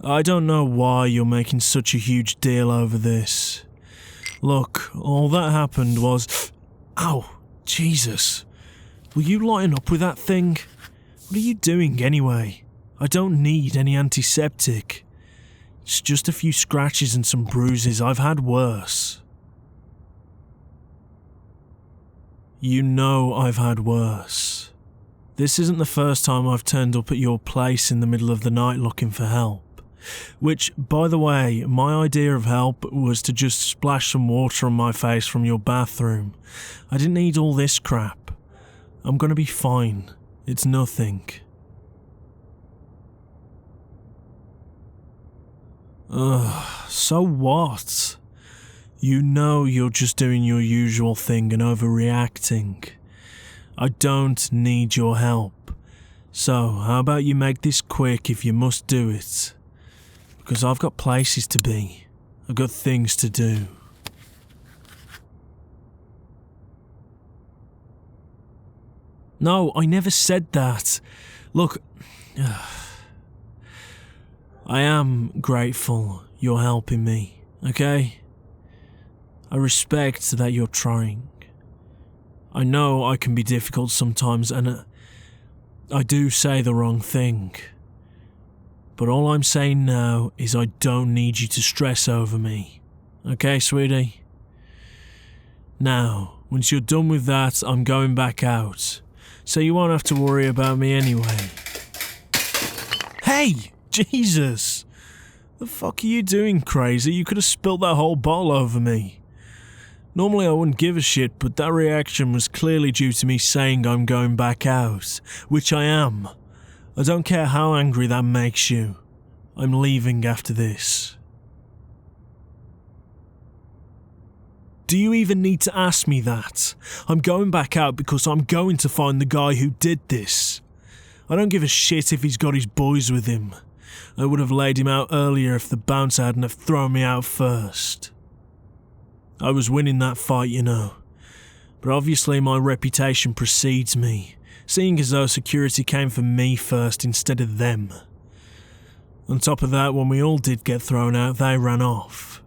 I don't know why you're making such a huge deal over this. Look, all that happened was... Ow! Jesus! Were you lighting up with that thing? What are you doing anyway? I don't need any antiseptic. It's just a few scratches and some bruises. I've had worse. You know I've had worse. This isn't the first time I've turned up at your place in the middle of the night looking for help. Which, by the way, my idea of help was to just splash some water on my face from your bathroom. I didn't need all this crap. I'm gonna be fine. It's nothing. Ugh, so what? You know you're just doing your usual thing and overreacting. I don't need your help. So, how about you make this quick if you must do it? Because I've got places to be. I've got things to do. No, I never said that. Look, I am grateful you're helping me, okay? I respect that you're trying. I know I can be difficult sometimes and I do say the wrong thing. But all I'm saying now is I don't need you to stress over me. Okay, sweetie? Now, once you're done with that, I'm going back out. So you won't have to worry about me anyway. Hey! Jesus! The fuck are you doing, crazy? You could have spilled that whole bottle over me. Normally I wouldn't give a shit, but that reaction was clearly due to me saying I'm going back out. Which I am. I don't care how angry that makes you. I'm leaving after this. Do you even need to ask me that? I'm going back out because I'm going to find the guy who did this. I don't give a shit if he's got his boys with him. I would have laid him out earlier if the bouncer hadn't have thrown me out first. I was winning that fight, you know. But obviously my reputation precedes me, seeing as though security came for me first instead of them. On top of that, when we all did get thrown out, they ran off.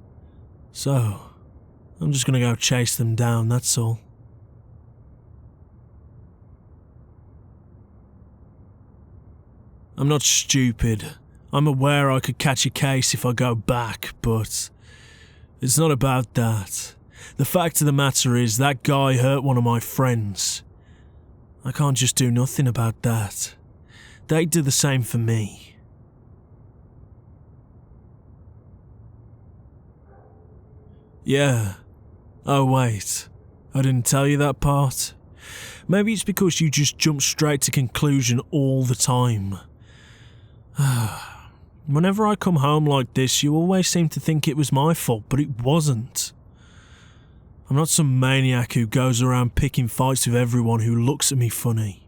So, I'm just gonna go chase them down, that's all. I'm not stupid. I'm aware I could catch a case if I go back, but it's not about that. The fact of the matter is that guy hurt one of my friends. I can't just do nothing about that. They'd do the same for me. Yeah. Oh wait, I didn't tell you that part? Maybe it's because you just jump straight to conclusion all the time. Whenever I come home like this, you always seem to think it was my fault, but it wasn't. I'm not some maniac who goes around picking fights with everyone who looks at me funny.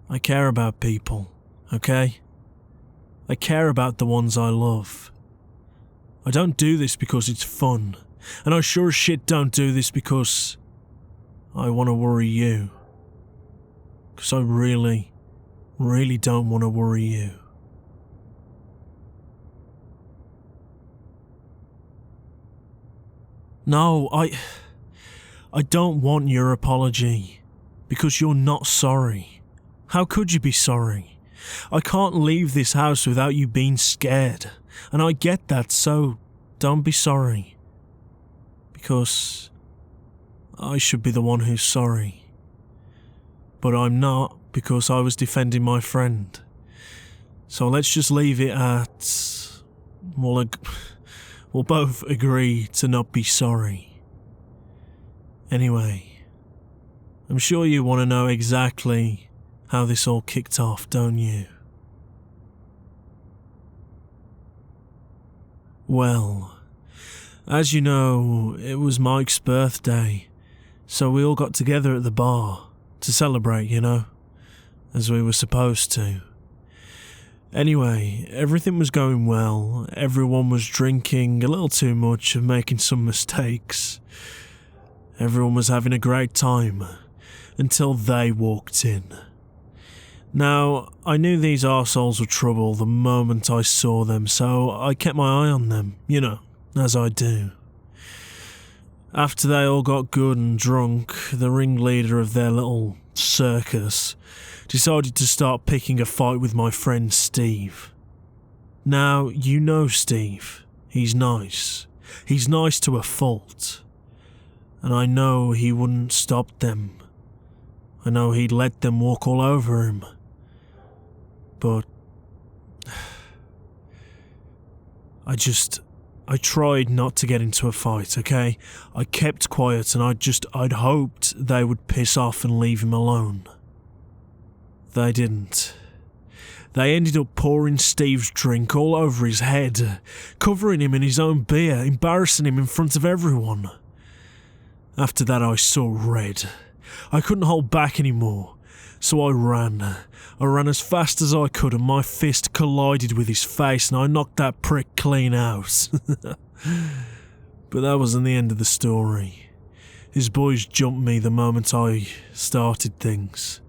I care about people, okay? I care about the ones I love. I don't do this because it's fun, and I sure as shit don't do this because I want to worry you. Because I really don't want to worry you. No, I don't want your apology, because you're not sorry. How could you be sorry? I can't leave this house without you being scared, and I get that, so don't be sorry. Because I should be the one who's sorry. But I'm not, because I was defending my friend. So let's just leave it at... We'll both agree to not be sorry. Anyway, I'm sure you want to know exactly how this all kicked off, don't you? Well, as you know, it was Mike's birthday, so we all got together at the bar to celebrate, you know, as we were supposed to. Anyway, everything was going well, everyone was drinking a little too much and making some mistakes. Everyone was having a great time, until they walked in. Now, I knew these arseholes were trouble the moment I saw them, so I kept my eye on them, as I do. After they all got good and drunk, the ringleader of their little circus decided to start picking a fight with my friend Steve. Now, you know Steve. He's nice. He's nice to a fault. And I know he wouldn't stop them. I know he'd let them walk all over him. But I tried not to get into a fight, okay? I kept quiet and I'd hoped they would piss off and leave him alone. They didn't. They ended up pouring Steve's drink all over his head, covering him in his own beer, embarrassing him in front of everyone. After that I saw red. I couldn't hold back anymore, so I ran. I ran as fast as I could and my fist collided with his face and I knocked that prick clean out. But that wasn't the end of the story. His boys jumped me the moment I started things.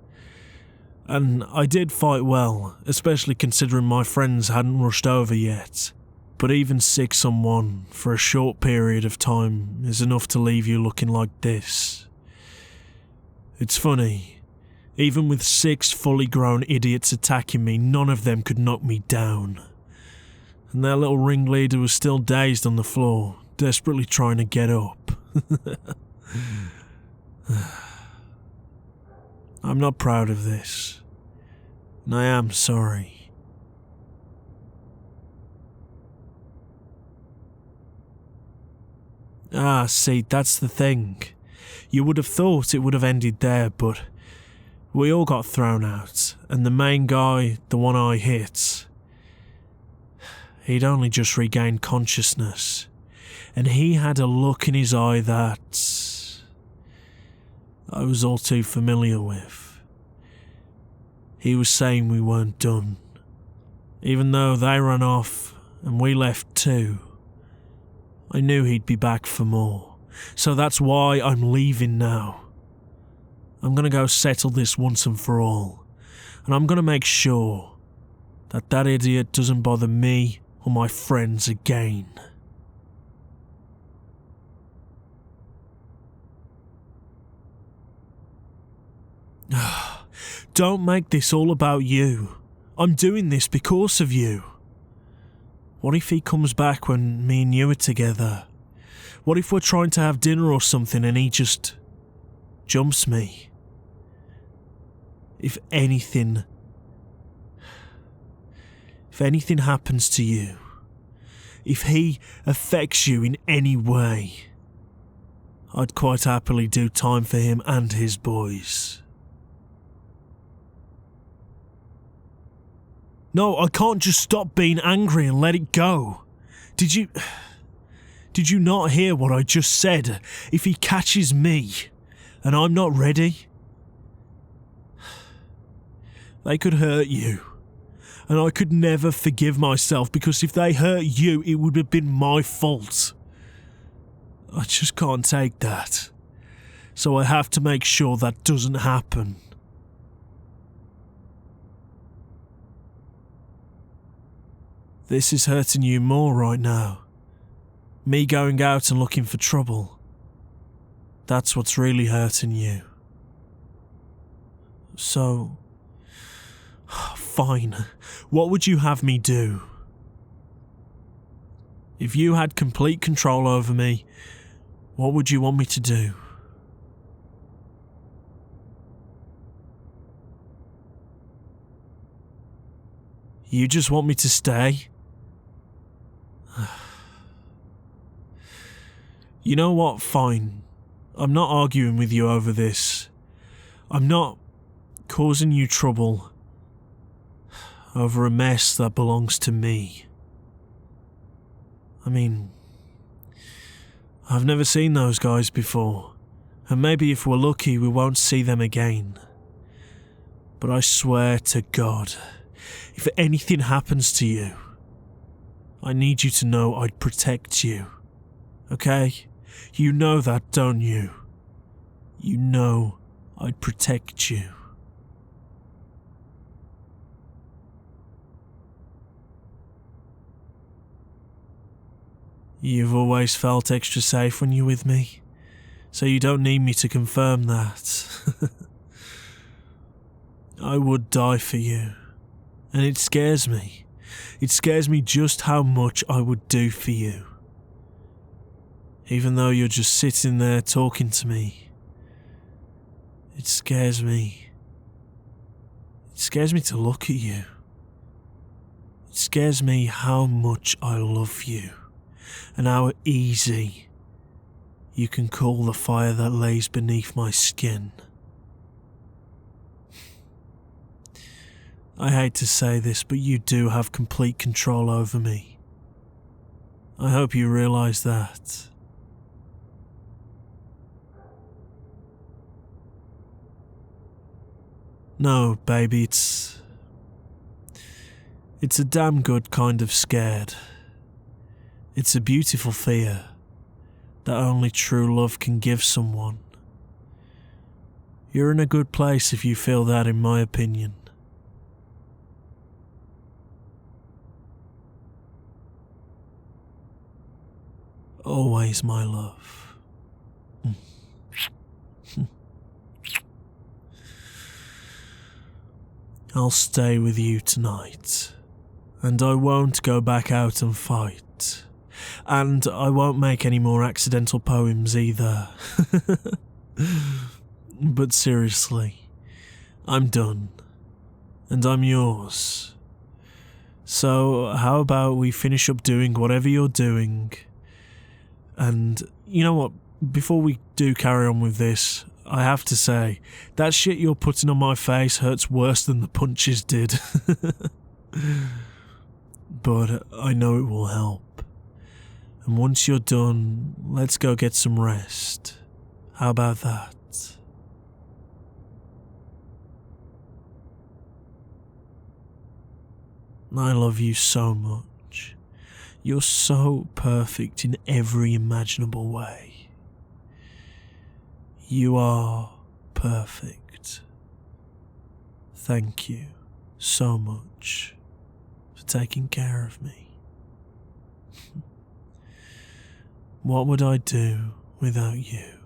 And I did fight well, especially considering my friends hadn't rushed over yet. But even 6-on-1 for a short period of time is enough to leave you looking like this. It's funny, even with 6 fully grown idiots attacking me, none of them could knock me down. And their little ringleader was still dazed on the floor, desperately trying to get up. I'm not proud of this, and I am sorry. See, that's the thing. You would have thought it would have ended there, but we all got thrown out, and the main guy, the one I hit, he'd only just regained consciousness, and he had a look in his eye that I was all too familiar with. He was saying we weren't done, even though they ran off and we left too. I knew he'd be back for more, so that's why I'm leaving now. I'm gonna go settle this once and for all, and I'm gonna make sure that that idiot doesn't bother me or my friends again. Don't make this all about you. I'm doing this because of you. What if he comes back when me and you are together? What if we're trying to have dinner or something and he just jumps me? If anything happens to you, if he affects you in any way, I'd quite happily do time for him and his boys. No, I can't just stop being angry and let it go. Did you not hear what I just said? If he catches me and I'm not ready, they could hurt you. And I could never forgive myself because if they hurt you, it would have been my fault. I just can't take that. So I have to make sure that doesn't happen. This is hurting you more right now. Me going out and looking for trouble. That's what's really hurting you. So, fine. What would you have me do? If you had complete control over me, what would you want me to do? You just want me to stay? You know what? Fine. I'm not arguing with you over this. I'm not causing you trouble over a mess that belongs to me. I mean, I've never seen those guys before, and maybe if we're lucky we won't see them again. But I swear to God, if anything happens to you, I need you to know I'd protect you. Okay? You know that, don't you? You know I'd protect you. You've always felt extra safe when you're with me, so you don't need me to confirm that. I would die for you, and it scares me. It scares me just how much I would do for you. Even though you're just sitting there talking to me, it scares me. It scares me to look at you. It scares me how much I love you, and how easy you can cool the fire that lays beneath my skin. I hate to say this, but you do have complete control over me. I hope you realise that. No, baby, it's a damn good kind of scared. It's a beautiful fear that only true love can give someone. You're in a good place if you feel that, in my opinion. Always, my love. I'll stay with you tonight, and I won't go back out and fight, and I won't make any more accidental poems either. But seriously, I'm done, and I'm yours. So how about we finish up doing whatever you're doing, and you know what, before we do carry on with this, I have to say, that shit you're putting on my face hurts worse than the punches did. But I know it will help. And once you're done, let's go get some rest. How about that? I love you so much. You're so perfect in every imaginable way. You are perfect. Thank you so much for taking care of me. What would I do without you?